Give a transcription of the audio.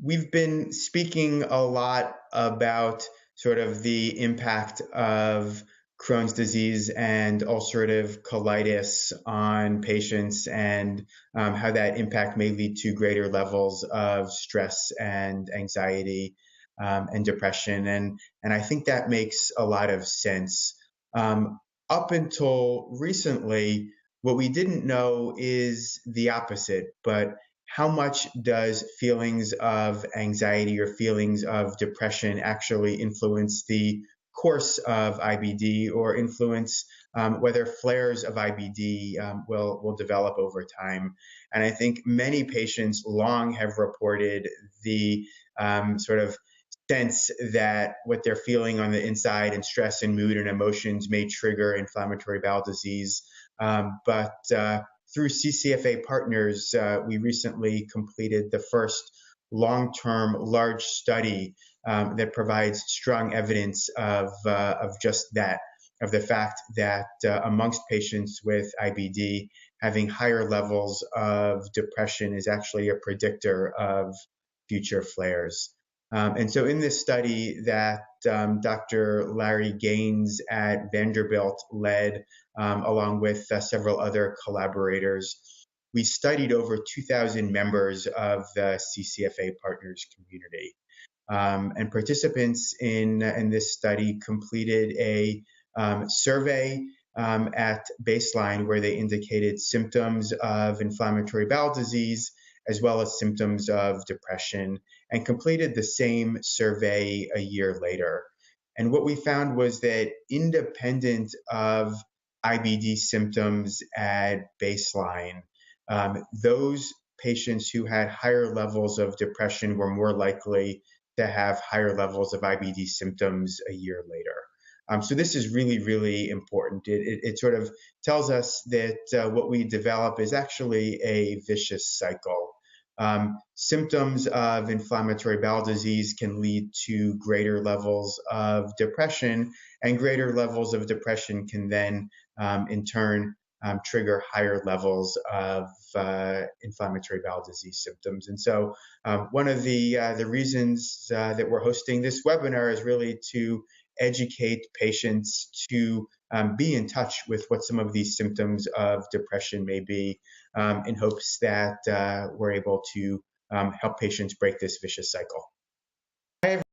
We've been speaking a lot about sort of the impact of Crohn's disease and ulcerative colitis on patients and how that impact may lead to greater levels of stress and anxiety and depression. And I think that makes a lot of sense. Um, Up until recently, what we didn't know is the opposite, but how much does feelings of anxiety or feelings of depression actually influence the course of IBD or influence whether flares of IBD will develop over time? And I think many patients long have reported the sort of sense that what they're feeling on the inside and stress and mood and emotions may trigger inflammatory bowel disease. But through CCFA Partners, we recently completed the first long-term large study that provides strong evidence of just that, of the fact that amongst patients with IBD, having higher levels of depression is actually a predictor of future flares. And so in this study that Dr. Larry Gaines at Vanderbilt led, along with several other collaborators, we studied over 2,000 members of the CCFA Partners community. And participants in this study completed a survey at baseline where they indicated symptoms of inflammatory bowel disease as well as symptoms of depression, and completed the same survey a year later. And what we found was that independent of IBD symptoms at baseline, those patients who had higher levels of depression were more likely to have higher levels of IBD symptoms a year later. So this is really, really important. It sort of tells us that what we develop is actually a vicious cycle. Symptoms of inflammatory bowel disease can lead to greater levels of depression, and greater levels of depression can then, in turn, trigger higher levels of inflammatory bowel disease symptoms. And so one of the reasons that we're hosting this webinar is really to educate patients to be in touch with what some of these symptoms of depression may be, in hopes that we're able to help patients break this vicious cycle.